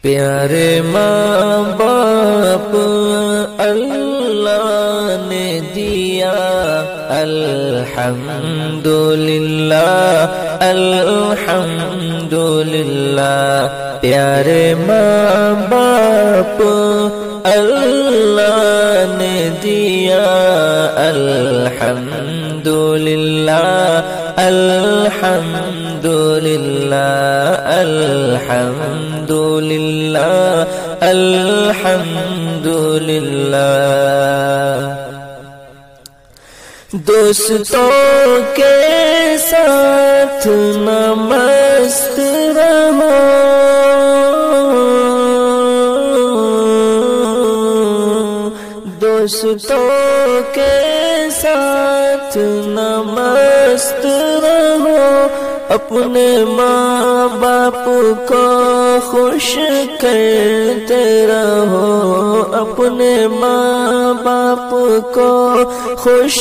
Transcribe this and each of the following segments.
پیارے ماں باپ اللہ نے دیا، الحمدللہ الحمدللہ۔ پیارے ماں باپ اللہ نے دیا، الحمدللہ الحمدللہ الحمدللہ الحمدللہ۔ دوستوں کے ساتھ نہ مست رہو، دوستوں کے ساتھ نہ مست رہو، اپنے ماں باپ کو خوش کرتے رہو، اپنے ماں باپ کو خوش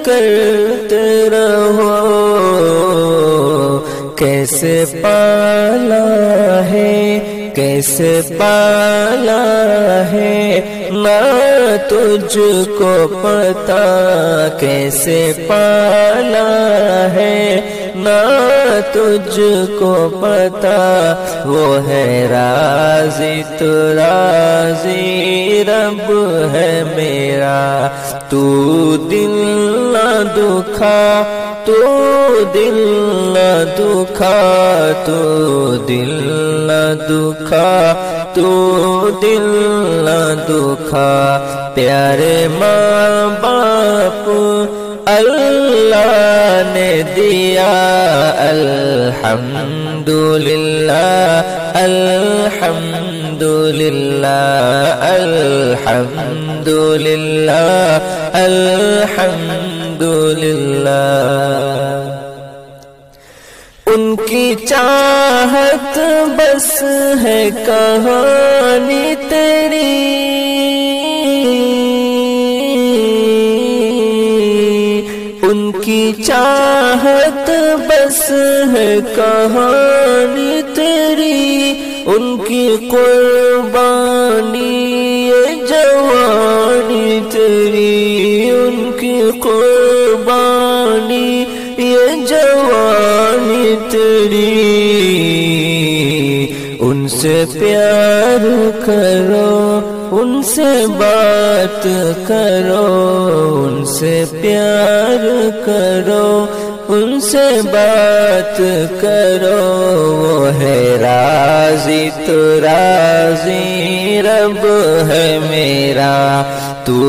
کرتے رہو۔ کیسے پالا ہے کیسے پالا ہے نہ تجھ کو پتا، کیسے پالا ہے نہ تجھ کو پتا، وہ ہے رازی تو رازی رب ہے میرا۔ تو دل نہ دکھا تو دل نہ دکھا، تو دل نہ دکھا، تو دل نہ دکھا۔ پیارے ماں باپ اللہ نے دیا، الحمدللہ الحمدللہ الحمدللہ الحمدللہ۔ ان کی چاہت بس ہے کہانی تیری، ان کی چاہت بس ہے کہانی تیری، ان کی قربانی یہ جوانی تیری، ان کی قربانی یہ جوانی تیری۔ ان سے پیار کرو، ان سے بات کرو، ان سے پیار کرو، ان سے بات کرو، وہ ہے رازی تو رازی رب ہے میرا۔ تو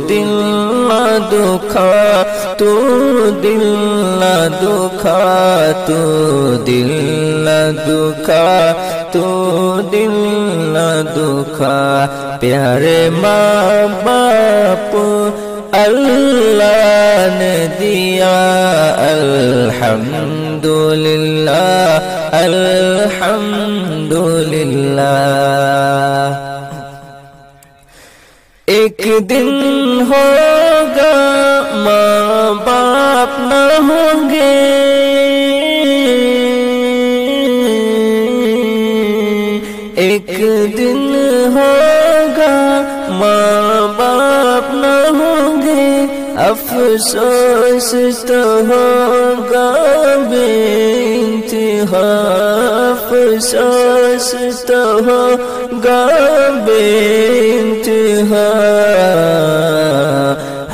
دل نہ دکھا تو دل نہ دکھا، تو دل نہ دکھا، تو دل نہ دکھا۔ پیارے ماں باپ اللہ نے دیا، الحمدللہ الحمدللہ۔ ایک دن ہوگا ماں باپ نہ ہوں گے، ایک دن ہوگا ماں باپ نہ ہوں گے، افسوس تو ہوگا بے انتہا، افسوس تو ہوگا بے انتہا۔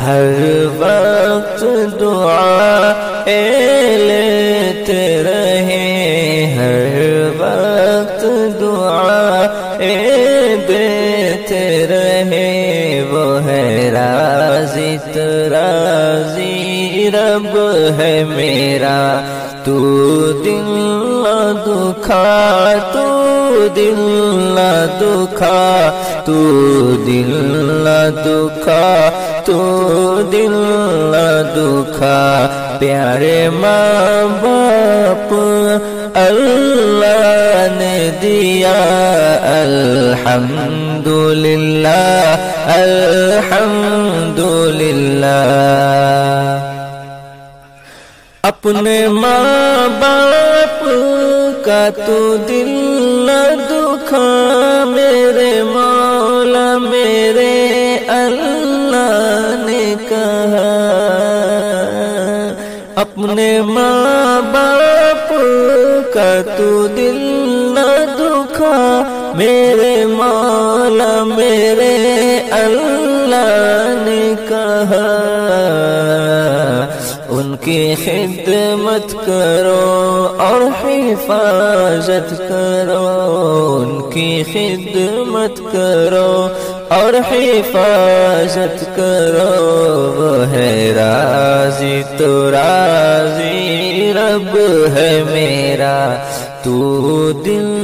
ہر وقت دعا لیتے رہے، ہر وقت دعا دیتے رہے، وہ ہے رازی تو رازی رب ہے میرا۔ تو دل نہ دکھا تو دل نہ دکھا، تو دل نہ دکھا، تو دل نہ دکھا۔ پیارے ماں باپ اللہ نے دیا، الحمدللہ الحمدللہ۔ اپنے ماں باپ کا تو دل نہ دکھا میرے مولا میرے اللہ نے کہا، اپنے ماں باپ کا تو دل نہ دکھا میرے مولا میرے اللہ نے کہا، ان کی خدمت کرو اور حفاظت کرو، ان کی خدمت کرو اور حفاظت کرو، وہ ہے رازی تو رازی رب ہے میرا، تو دل